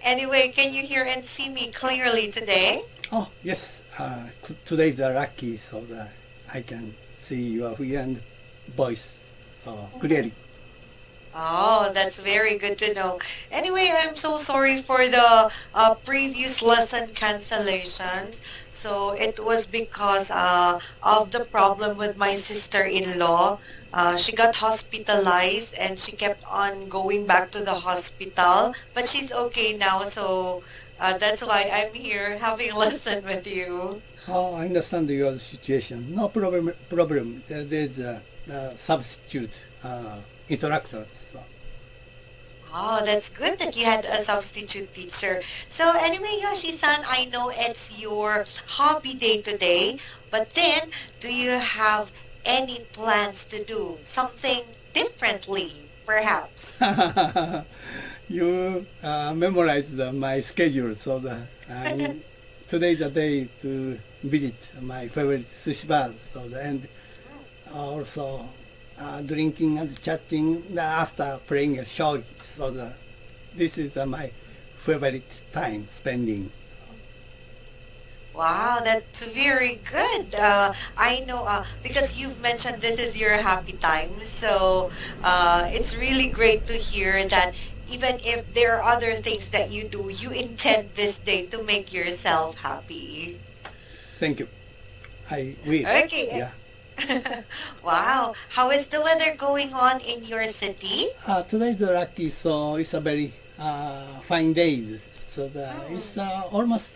Anyway, can you hear and see me clearly today? Oh, yes. Today is lucky so that I can see your fluent voice clearly. Oh, that's very good to know. Anyway, I'm so sorry for the previous lesson cancellations. So it was because of the problem with my sister-in-law. She got hospitalized and she kept on going back to the hospital, but she's okay now. So that's why I'm here having a lesson with you. Oh, I understand your situation. No problem. There's a substitute instructor. So. Oh, that's good that you had a substitute teacher. So anyway, Yoshi-san, I know it's your hobby day today, but then do you have any plans to do something differently, perhaps? You memorized my schedule, so that today's the day to visit my favorite sushi bar. So and also drinking and chatting after playing a shogi. So this is my favorite time spending. Wow, that's very good. I know because you've mentioned this is your happy time. So it's really great to hear that even if there are other things that you do, you intend this day to make yourself happy. Thank you. I will. Okay. Yeah. Wow. How is the weather going on in your city? Today is lucky, so it's a very fine day. So it's almost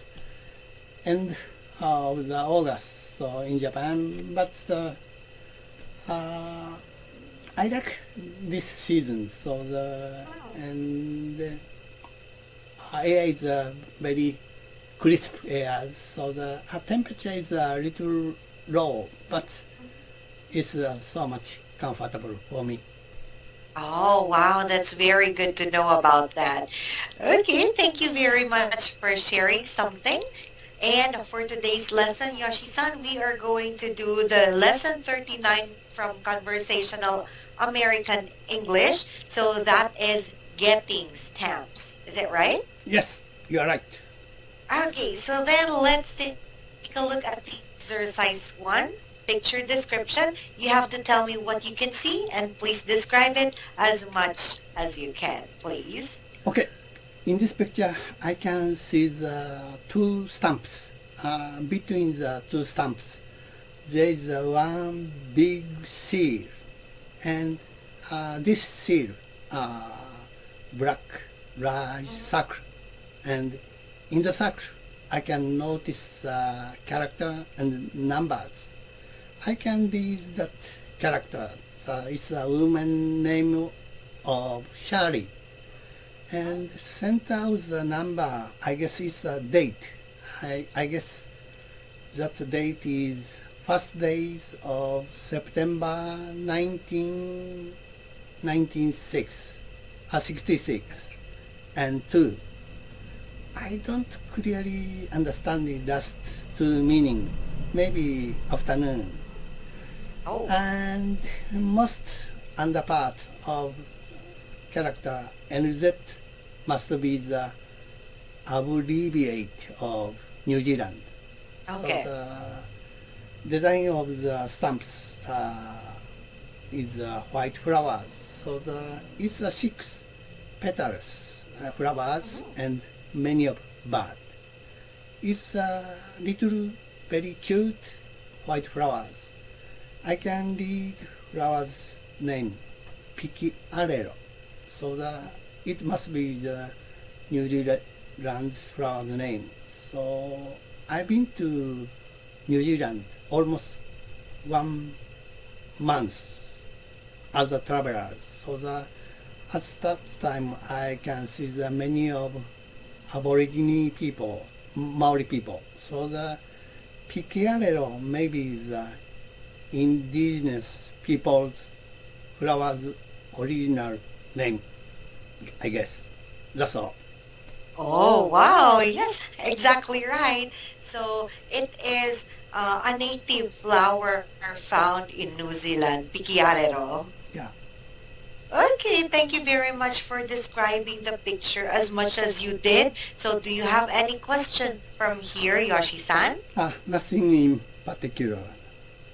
end of the August, so in Japan. But I like this season. So air is very crisp air. So the temperature is a little low, but it's so much comfortable for me. Oh, wow. That's very good to know about that. Okay. Thank you very much for sharing something. And for today's lesson, Yoshi-san, we are going to do the lesson 39 from Conversational American English. So that is getting stamps. Is it right? Yes, you are right. Okay, so then let's take a look at the exercise 1. Picture description. You have to tell me what you can see and please describe it as much as you can, please. Okay. In this picture, I can see the two stamps. Between the two stamps, there is one big seal, and this seal, black, large circle, and in the circle, I can notice character and numbers. I can read that character. It's a woman name of Shari. And center of the number, I guess it's a date. I guess that date is first days of September 66, and 2. I don't clearly understand the last two meaning. Maybe afternoon. Oh. And most under part of character NZ must be the abbreviate of New Zealand. Okay. So the design of the stamps is white flowers. So it's 6 petals, flowers, and many of birds. It's a little very cute white flowers. I can read flowers name Pikiarero. So it must be the New Zealand's flower name. So I've been to New Zealand almost 1 month as a traveler. So at that time I can see the many of Aborigine people, Maori people. So the Pikiarero may be the indigenous people's flower's original name, I guess. That's all. Oh, wow. Yes, exactly right. So it is a native flower found in New Zealand, Pikiarero. Yeah. Okay, thank you very much for describing the picture as much as you did. So do you have any question from here, Yoshi-san? Nothing in particular.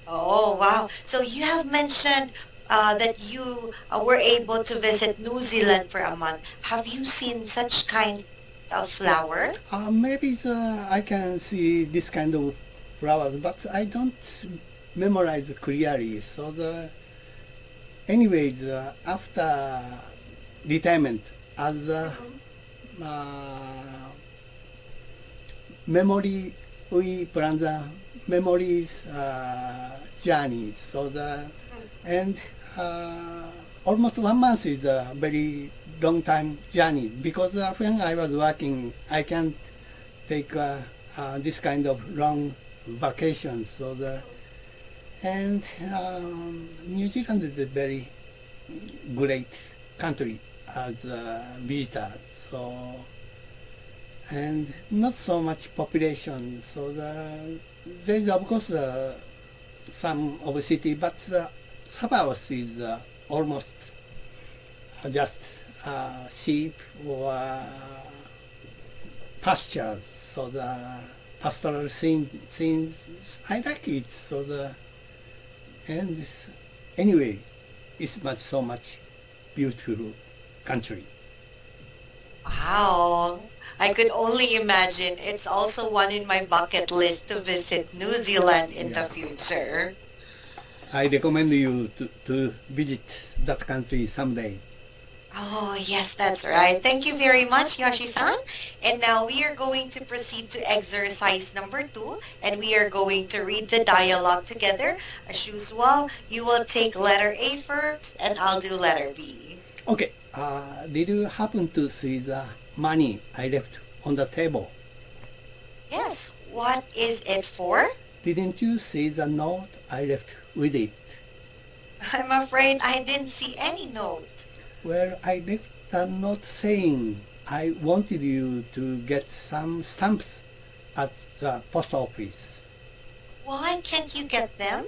Oh, wow. So you have mentioned that you were able to visit New Zealand for a month. Have you seen such kind of flower? Maybe I can see this kind of flowers, but I don't memorize clearly. So anyways, after retirement, as memory, we plan the memories journey. So and almost 1 month is a very long time journey because when I was working, I can't take this kind of long vacations. So and New Zealand is a very great country as a visitor. So and not so much population. So there is of course some of the city, but suburbs is almost just sheep or pastures. So the pastoral scenes, I like it. So and anyway, it's so much beautiful country. Wow. I could only imagine. It's also one in my bucket list to visit New Zealand in the future. I recommend you to visit that country someday. Oh, yes, that's right. Thank you very much, Yoshi-san. And now we are going to proceed to exercise number 2, and we are going to read the dialogue together. As usual, you will take letter A first, and I'll do letter B. Okay. Did you happen to see the money I left on the table? Yes. What is it for? Didn't you see the note I left with it? I'm afraid I didn't see any note. Well, I left a note saying I wanted you to get some stamps at the post office. Why can't you get them?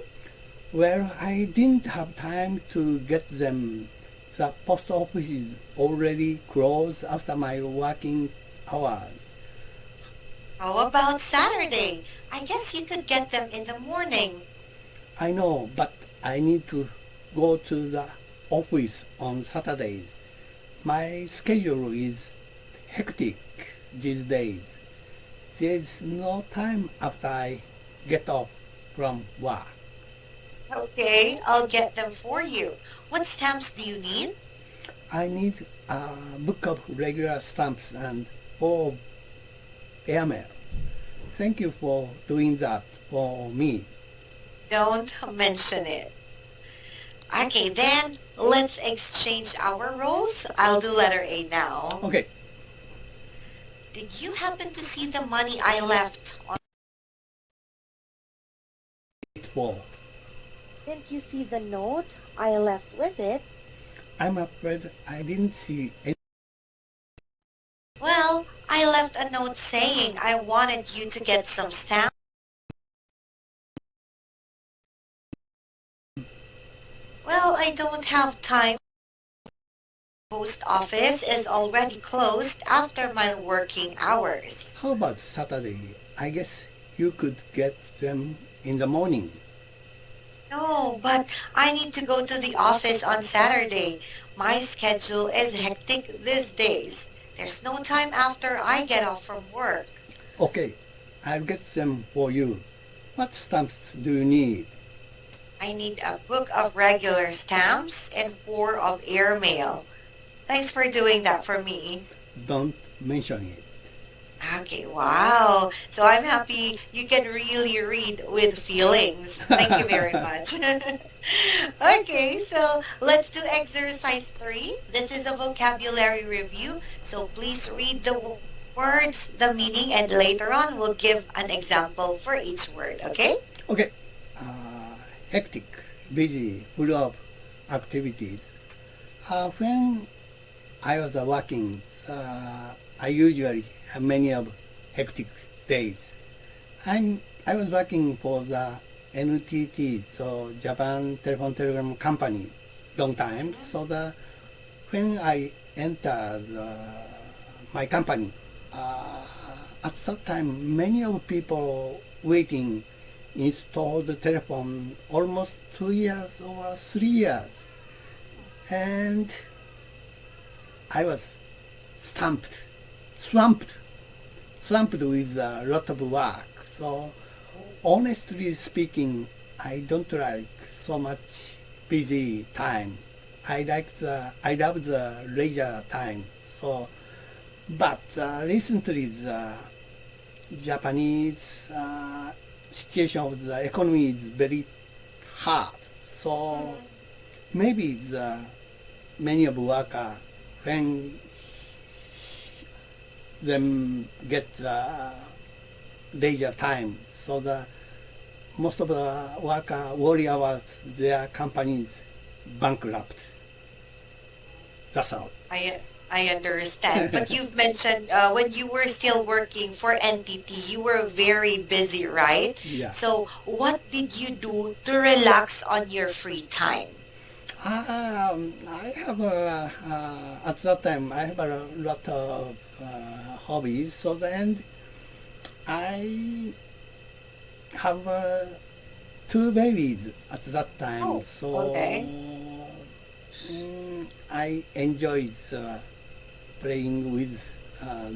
Well, I didn't have time to get them. The post office is already closed after my working hours. How about Saturday? I guess you could get them in the morning. I know, but I need to go to the office on Saturdays. My schedule is hectic these days. There's no time after I get off from work. Okay, I'll get them for you. What stamps do you need? I need a book of regular stamps and 4 airmail. Thank you for doing that for me. Don't mention it. Okay, then let's exchange our roles. I'll do letter A now. Okay. Did you happen to see the money I left on? 4. Didn't you see the note I left with it? I'm afraid I didn't see any. Well, I left a note saying I wanted you to get some stamps. Well, I don't have time. The post office is already closed after my working hours. How about Saturday? I guess you could get them in the morning. No, but I need to go to the office on Saturday. My schedule is hectic these days. There's no time after I get off from work. Okay, I'll get them for you. What stamps do you need? I need a book of regular stamps and 4 of airmail. Thanks for doing that for me. Don't mention it. Okay, wow. So I'm happy you can really read with feelings. Thank you very much. Okay, so let's do exercise 3. This is a vocabulary review. So please read the words, the meaning, and later on we'll give an example for each word, okay? Okay. Hectic, busy, full of activities. When I was working, I usually have many of hectic days. I was working for the NTT, so Japan Telephone Telegram Company, long time. So when I entered my company, at that time, many of people waiting installed the telephone almost 2 years or 3 years. And I was swamped with a lot of work. So honestly speaking, I don't like so much busy time. I love the leisure time. So, but recently the Japanese situation of the economy is very hard. So maybe the many of workers when them get leisure time, so the most of the workers worry about their companies bankrupt. That's all. I understand. But you've mentioned when you were still working for NTT, you were very busy, right? Yeah. So what did you do to relax on your free time? I have at that time I have a lot of hobbies. So then I have 2 babies at that time. Oh, so okay. I enjoyed playing with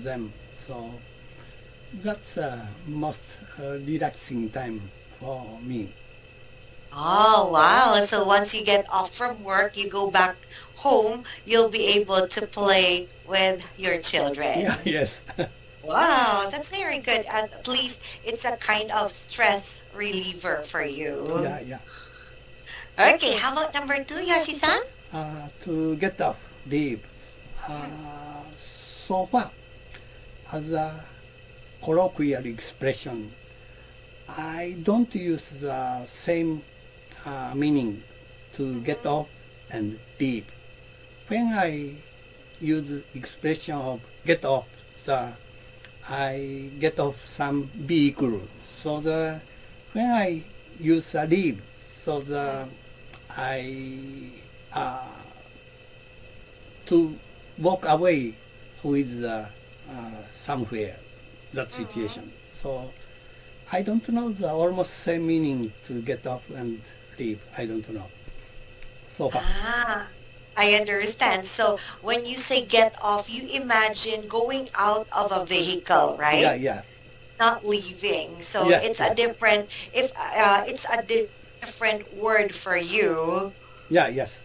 them. So that's most relaxing time for me. Oh, wow. So once you get off from work, you go back home, you'll be able to play with your children. Yeah, yes. Wow, that's very good. At least it's a kind of stress reliever for you. Yeah. Okay, how about number 2, Yoshi-san? To get off leave. So far, as a colloquial expression, I don't use the same meaning to get off and leave. When I use expression of get off, I get off some vehicle. So when I use leave, so I to walk away with somewhere, that situation. So I don't know the almost same meaning to get off and leave. I don't know. So far. I understand. So when you say get off, you imagine going out of a vehicle, right? Yeah. Not leaving. So Yeah, it's yeah. a different, if it's a different word for you. Yes.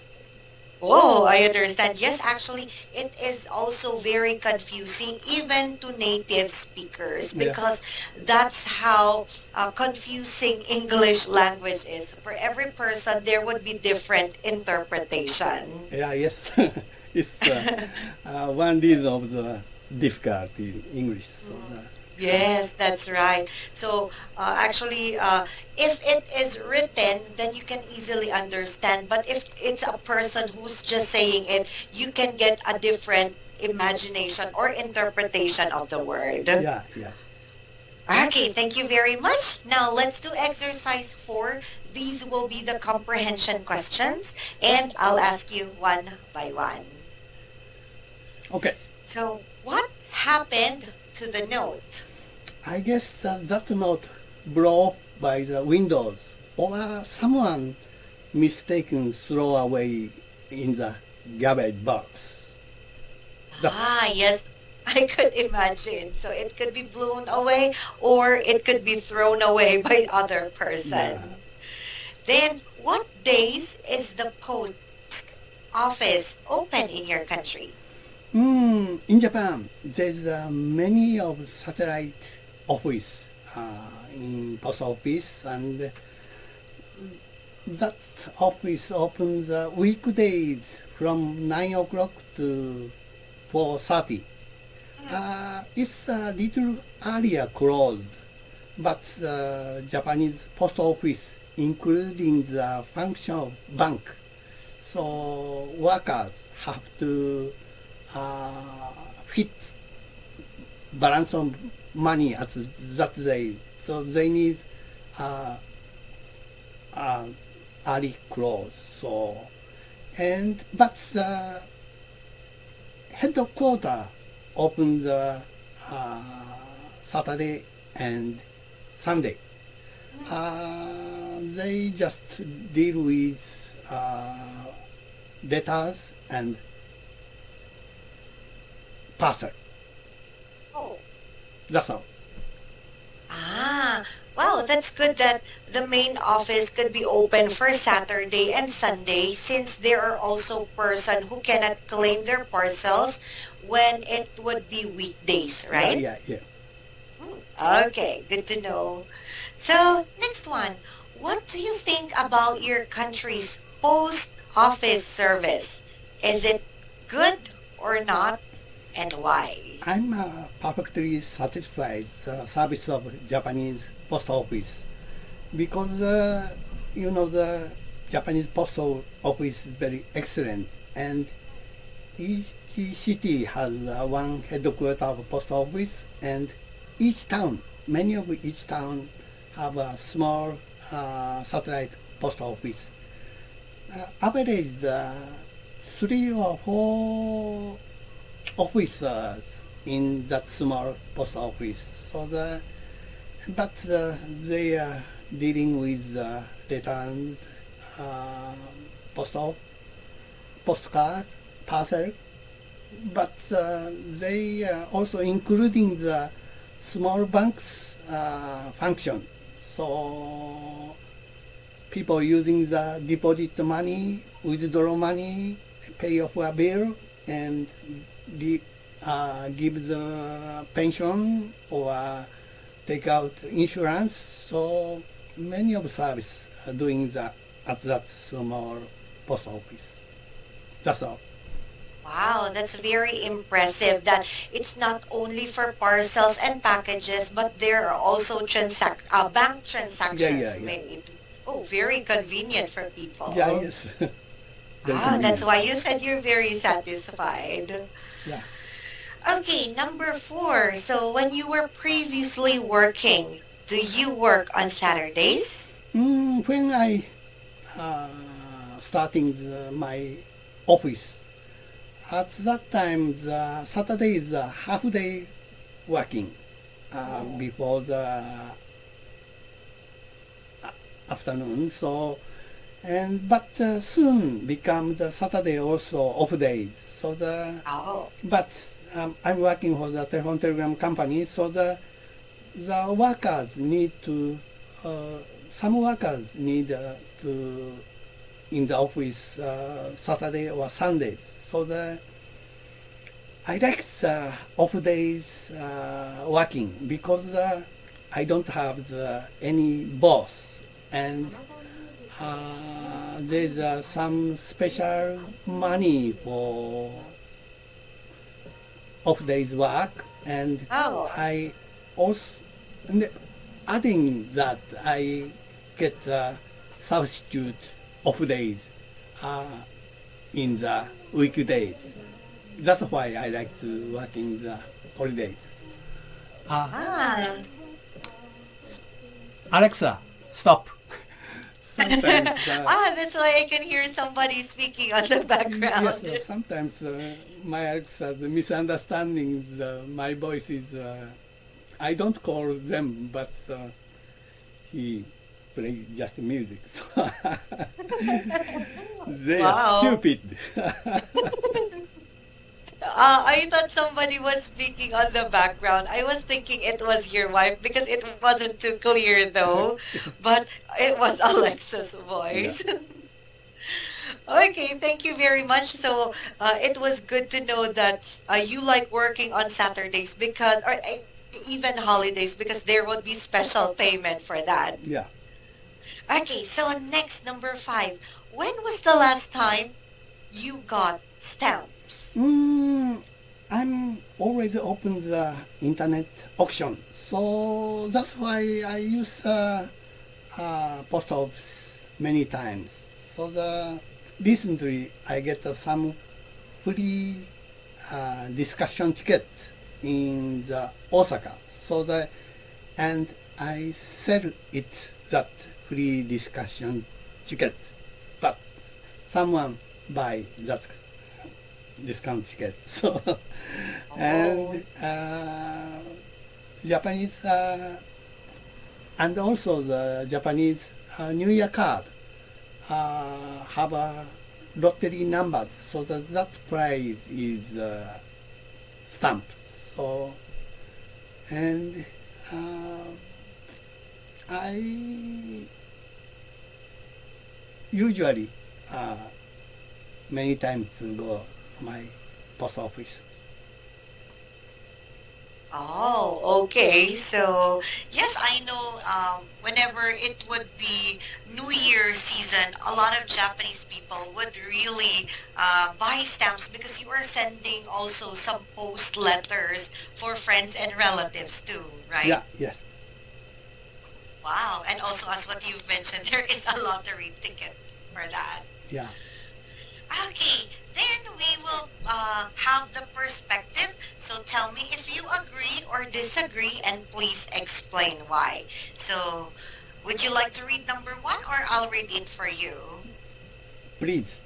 Oh, I understand. Yes, actually, it is also very confusing even to native speakers Yeah. because that's how confusing English language is. For every person, there would be different interpretation. Yeah, yes. It's one reason of the difficulty in English. So Yes, that's right. So actually, if it is written, then you can easily understand. But if it's a person who's just saying it, you can get a different imagination or interpretation of the word. yeah. Okay, thank you very much. Now let's do exercise 4. These will be the comprehension questions, and I'll ask you one by one. Okay. So, what happened to the note? I guess that note blown off by the windows or someone mistaken throw away in the garbage box. Yes, I could imagine. So it could be blown away or it could be thrown away by other person. Yeah. Then, what days is the post office open in your country? In Japan, there's many of satellite office in post office, and that office opens weekdays from 9 o'clock to 4:30. It's a little earlier closed, but the Japanese post office, including the function of bank, so workers have to fit balance of money at that day, so they need early close. So, but headquarters opens Saturday and Sunday. They just deal with letters and parcel. Oh. That's all. Ah, wow, that's good that the main office could be open for Saturday and Sunday since there are also persons who cannot claim their parcels when it would be weekdays, right? Yeah. Okay, good to know. So, next one. What do you think about your country's post office service? Is it good or not, and why? I'm perfectly satisfied with the service of Japanese post office because the Japanese post office is very excellent, and each city has one headquarters of post office, and many of each town have a small satellite post office. Average 3 or 4 officers in that small post office. But they are dealing with returns, postcards, parcel. But they are also including the small banks function. So people using the deposit money, withdraw money, pay off a bill, and give the pension or take out insurance. So many of service are doing that at that small post office. That's all. Wow, that's very impressive that it's not only for parcels and packages, but there are also bank transactions made. Oh, very convenient for people. Yes. That's why you said you're very satisfied. Yeah. Okay, number 4. So when you were previously working, do you work on Saturdays? When I starting my office, at that time the Saturday is a half day working before the afternoon. So but soon become the Saturday also off days. So but I'm working for the telegram company, so the workers need to some workers need to in the office Saturday or Sunday. So I like the off days working because I don't have any boss, and there's some special money for off days work, and I also adding that I get substitute off days in the weekdays. That's why I like to work in the holidays. Alexa, stop. Sometimes, that's why I can hear somebody speaking on the background. Yes, sometimes my Alexa misunderstanding my voice is. I don't call them, but he plays just music. So they are stupid. I thought somebody was speaking on the background. I was thinking it was your wife because it wasn't too clear though, but it was Alexa's voice. Yeah. Okay, thank you very much. So it was good to know that you like working on Saturdays because, or even holidays, because there would be special payment for that. Yeah. Okay, so next, number 5. When was the last time you got stamps? I'm always open the internet auction, so that's why I use post office many times. So recently I get some free discussion ticket in the Osaka. So and I sell it that free discussion ticket, but someone buy that discount ticket. So, Oh. and Japanese, and also the Japanese New Year card have a lottery numbers, so that prize is stamp. So, and I usually many times go my post office. Oh, okay. So, yes, I know whenever it would be New Year season, a lot of Japanese people would really buy stamps because you are sending also some post letters for friends and relatives too, right? Yeah, yes, Wow. And also, as what you've mentioned, there is a lottery ticket for that. yeah. Okay, then we will have the perspective. So tell me if you agree or disagree, and please explain why. So, would you like to read number one, or I'll read it for you? Please.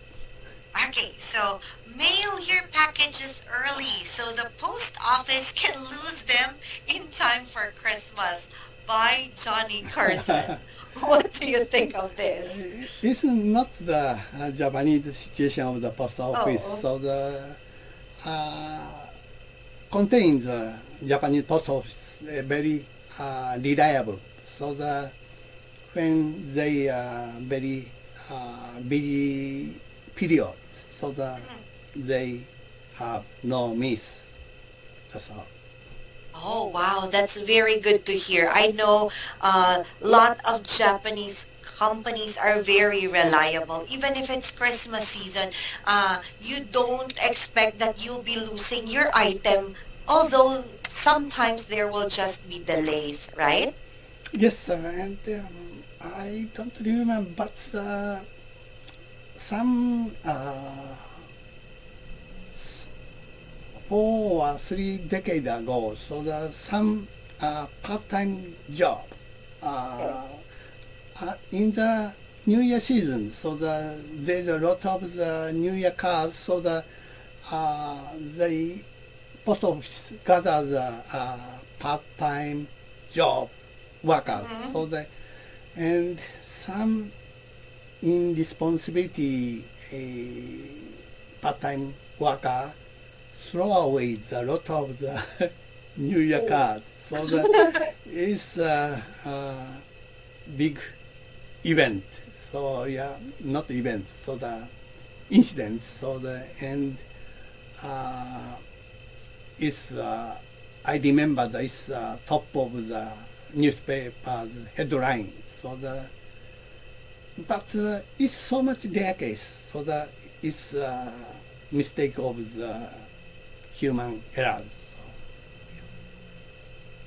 Okay, so mail your packages early so the post office can lose them in time for Christmas. By Johnny Carson. What do you think of this? It's not the Japanese situation of the post office, Oh. so the contains Japanese post office very reliable. So the when they very busy period, so the they have no miss. That's all. Oh, wow, that's very good to hear. I know a lot of Japanese companies are very reliable. Even if it's Christmas season, you don't expect that you'll be losing your item, although sometimes there will just be delays, right? Yes, and I don't remember, but some 4 or 3 decades ago, so the some part-time job in the New Year season. So there's a lot of the New Year cards. So the post office gather the part-time job workers. Mhm. So and some in responsibility part-time worker throw away the lot of the New Year cards. So it's a big event. So yeah, not event. So the incident. So and it's I remember that it's top of the newspaper's headline. So but it's so much rare case. So it's mistake of the human errors.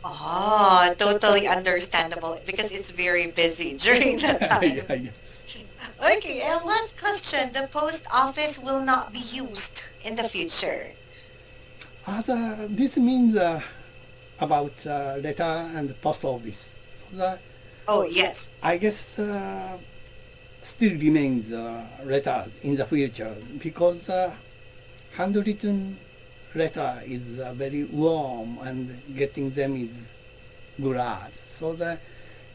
Oh, totally understandable because it's very busy during that time. Yeah, yes. Okay, and last question. The post office will not be used in the future. This means about letter and post office. So Oh, yes. I guess still remains letters in the future because handwritten letter is very warm and getting them is glad. So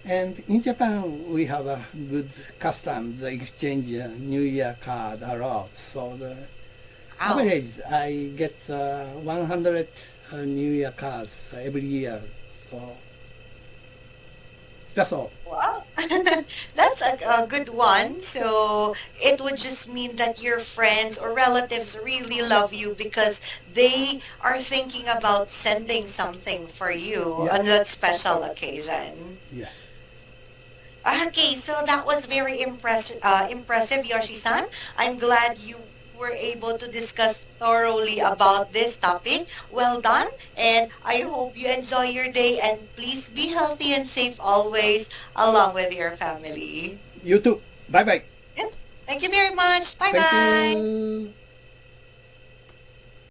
and in Japan we have a good custom, the exchange New Year card a lot. So Wow. average I get 100 New Year cards every year. So that's all. Wow. That's a good one. So it would just mean that your friends or relatives really love you because they are thinking about sending something for you Yeah. on that special occasion. Yes. Okay, so that was very impressive, Yoshi-san. I'm glad you were able to discuss thoroughly about this topic. Well done, and I hope you enjoy your day, and please be healthy and safe always along with your family. You too. Bye bye. Yes, thank you very much. Thank Bye-bye. you.